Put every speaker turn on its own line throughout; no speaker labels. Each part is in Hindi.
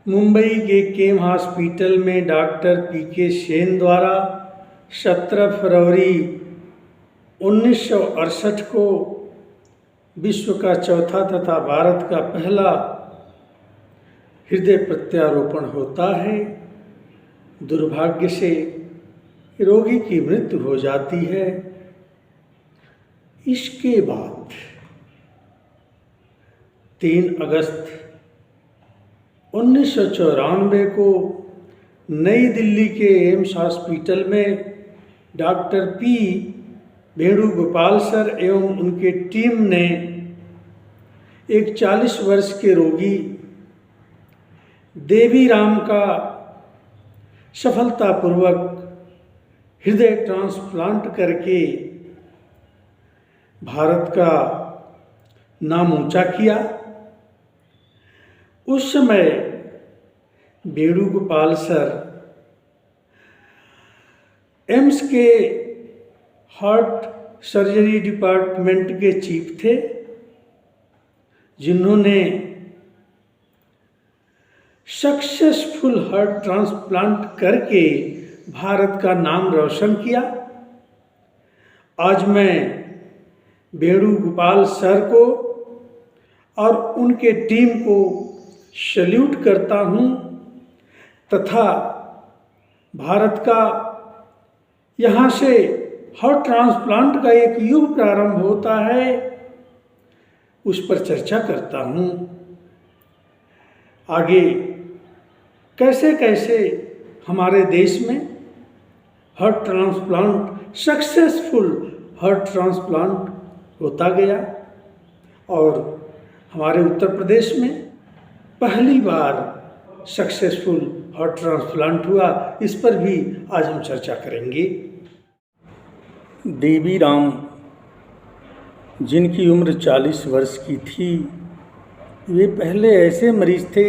मुंबई के केम हॉस्पिटल में डॉक्टर पीके सेन द्वारा 17 फरवरी 1968 को विश्व का चौथा तथा भारत का पहला हृदय प्रत्यारोपण होता है। दुर्भाग्य से रोगी की मृत्यु हो जाती है। इसके बाद 3 अगस्त 1994 को नई दिल्ली के एम्स हॉस्पिटल में डॉक्टर पी वेणुगोपाल सर एवं उनके टीम ने एक 40 वर्ष के रोगी देवीराम का सफलतापूर्वक हृदय ट्रांसप्लांट करके भारत का नाम ऊंचा किया। उस समय वेणुगोपाल सर एम्स के हार्ट सर्जरी डिपार्टमेंट के चीफ थे, जिन्होंने सक्सेसफुल हार्ट ट्रांसप्लांट करके भारत का नाम रोशन किया। आज मैं वेणुगोपाल सर को और उनके टीम को सैल्यूट करता हूँ तथा भारत का यहाँ से हार्ट ट्रांसप्लांट का एक युग प्रारंभ होता है, उस पर चर्चा करता हूँ। आगे कैसे कैसे हमारे देश में heart transplant successful heart transplant होता गया और हमारे उत्तर प्रदेश में पहली बार सक्सेसफुल हार्ट ट्रांसप्लांट हुआ, इस पर भी आज हम चर्चा करेंगे। देवीराम, जिनकी उम्र 40 वर्ष की थी, वे पहले ऐसे मरीज थे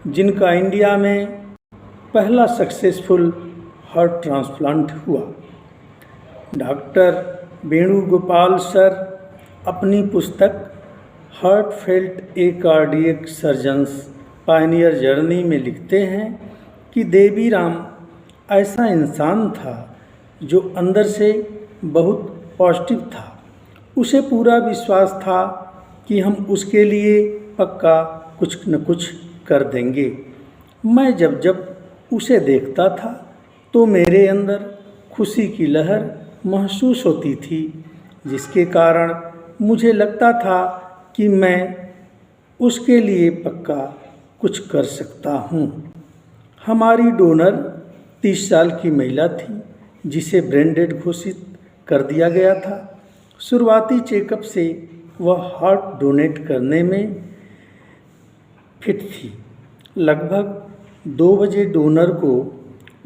जिनका इंडिया में पहला सक्सेसफुल हार्ट ट्रांसप्लांट हुआ। डॉक्टर वेणुगोपाल सर अपनी पुस्तक हार्टफेल्ट ए कार्डियक सर्जन्स पायनियर जर्नी में लिखते हैं कि देवीराम ऐसा इंसान था जो अंदर से बहुत पॉजिटिव था। उसे पूरा विश्वास था कि हम उसके लिए पक्का कुछ न कुछ कर देंगे। मैं जब जब उसे देखता था तो मेरे अंदर खुशी की लहर महसूस होती थी, जिसके कारण मुझे लगता था कि मैं उसके लिए पक्का कुछ कर सकता हूँ। हमारी डोनर 30 साल की महिला थी, जिसे ब्रेन डेड घोषित कर दिया गया था। शुरुआती चेकअप से वह हार्ट डोनेट करने में फिट थी। लगभग 2 बजे डोनर को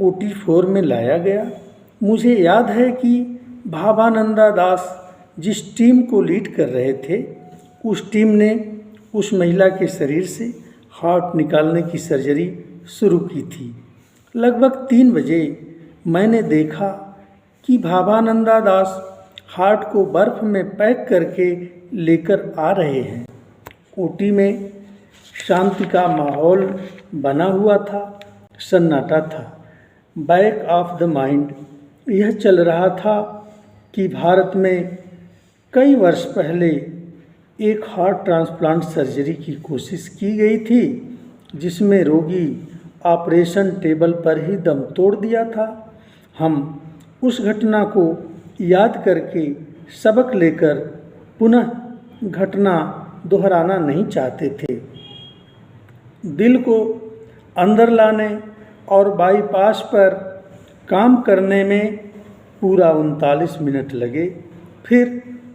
OT4 में लाया गया। मुझे याद है कि भावानंदा दास जिस टीम को लीड कर रहे थे, उस टीम ने उस महिला के शरीर से हार्ट निकालने की सर्जरी शुरू की थी। लगभग 3 बजे मैंने देखा कि भावानंदा दास हार्ट को बर्फ़ में पैक करके लेकर आ रहे हैं। OT में शांति का माहौल बना हुआ था, सन्नाटा था। बैक ऑफ द माइंड यह चल रहा था कि भारत में कई वर्ष पहले एक हार्ट ट्रांसप्लांट सर्जरी की कोशिश की गई थी, जिसमें रोगी ऑपरेशन टेबल पर ही दम तोड़ दिया था। हम उस घटना को याद करके सबक लेकर पुनः घटना दोहराना नहीं चाहते थे। दिल को अंदर लाने और बाईपास पर काम करने में पूरा 39 मिनट लगे। फिर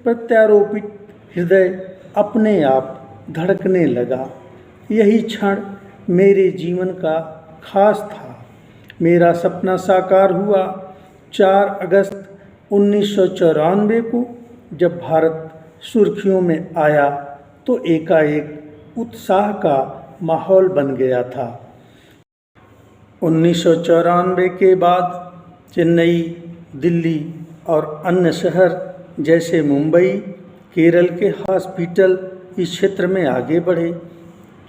प्रत्यारोपित हृदय अपने आप धड़कने लगा। यही क्षण मेरे जीवन का खास था। मेरा सपना साकार हुआ 4 अगस्त 1994 को, जब भारत सुर्खियों में आया तो एकाएक उत्साह का माहौल बन गया था। 1994 के बाद चेन्नई, दिल्ली और अन्य शहर जैसे मुंबई, केरल के हॉस्पिटल इस क्षेत्र में आगे बढ़े।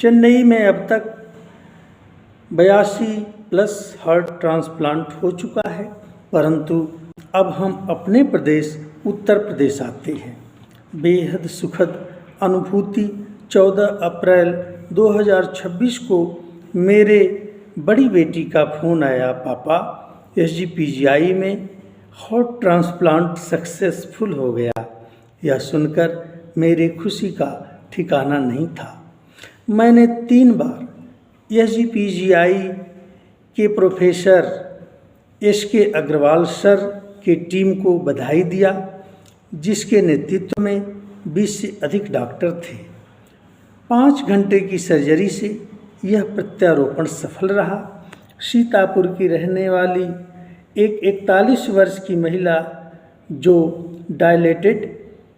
चेन्नई में अब तक 82+ हार्ट ट्रांसप्लांट हो चुका है। परंतु अब हम अपने प्रदेश उत्तर प्रदेश आते हैं। बेहद सुखद अनुभूति 14 अप्रैल 2026 को मेरे बड़ी बेटी का फ़ोन आया, पापा SGPGI में हार्ट ट्रांसप्लांट सक्सेसफुल हो गया। यह सुनकर मेरे खुशी का ठिकाना नहीं था। मैंने 3 बार SGPGI के प्रोफेसर SK अग्रवाल सर की टीम को बधाई दिया, जिसके नेतृत्व में 20 से अधिक डॉक्टर थे। 5 घंटे की सर्जरी से यह प्रत्यारोपण सफल रहा। सीतापुर की रहने वाली एक 41 वर्ष की महिला जो डायलेटेड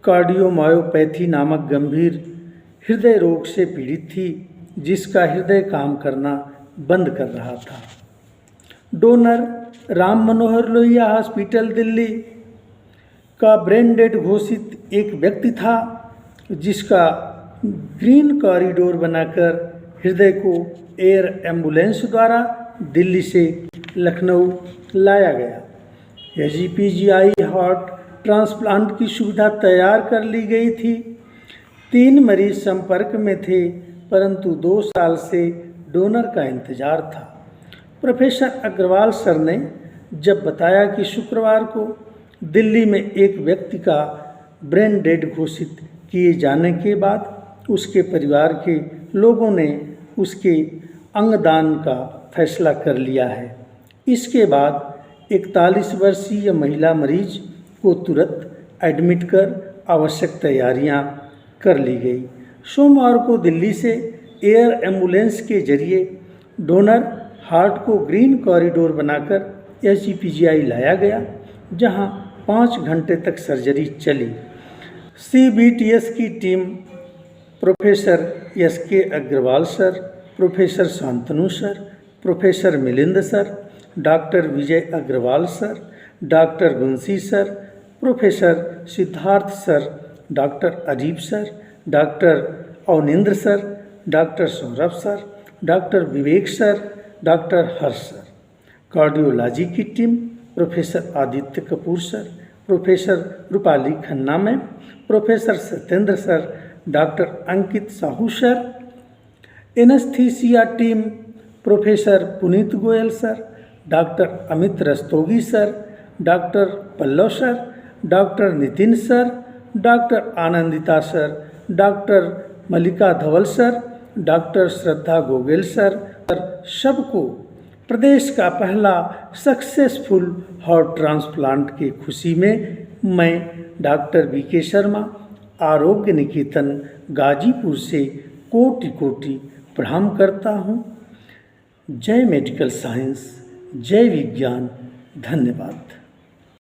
कार्डियोमायोपैथी नामक गंभीर हृदय रोग से पीड़ित थी, जिसका हृदय काम करना बंद कर रहा था। डोनर राम मनोहर लोहिया हॉस्पिटल दिल्ली का ब्रेन डेड घोषित एक व्यक्ति था, जिसका ग्रीन कॉरिडोर बनाकर हृदय को एयर एम्बुलेंस द्वारा दिल्ली से लखनऊ लाया गया। SGPGI हार्ट ट्रांसप्लांट की सुविधा तैयार कर ली गई थी। 3 मरीज संपर्क में थे, परंतु 2 साल से डोनर का इंतजार था। प्रोफेसर अग्रवाल सर ने जब बताया कि शुक्रवार को दिल्ली में एक व्यक्ति का ब्रेन डेड घोषित किए जाने के बाद उसके परिवार के लोगों ने उसके अंगदान का फैसला कर लिया है। इसके बाद 41 वर्षीय महिला मरीज को तुरंत एडमिट कर आवश्यक तैयारियां कर ली गई। सोमवार को दिल्ली से एयर एम्बुलेंस के जरिए डोनर हार्ट को ग्रीन कॉरिडोर बनाकर SGPGI लाया गया, जहां 5 घंटे तक सर्जरी चली। CBTS की team professor SK Agarwal sir, professor Shantanu sir, professor Milind sir, doctor Vijay Agarwal sir, doctor Gunsi sir, professor Siddharth sir, doctor Ajeeb sir, doctor Avanindra sir, doctor Saurabh sir, doctor Vivek sir, doctor Harsh sir. Cardiology की team professor Aditya Kapoor sir, professor Rupali Khanna ma'am, professor Satyendra sir, doctor Ankit Sahu sir. Anaesthesia team professor Puneet Goyal sir, doctor Amit Rastogi sir, doctor Pallav sir, doctor Nitin sir, doctor Anandita sir, doctor Mallika Dhawal sir, doctor Shraddha Gogel sir. सबको प्रदेश का पहला सक्सेसफुल हार्ट ट्रांसप्लांट की खुशी में मैं डॉक्टर BK शर्मा, आरोग्य निकेतन गाजीपुर से कोटि कोटि प्रणाम करता हूँ। जय मेडिकल साइंस, जय विज्ञान, धन्यवाद।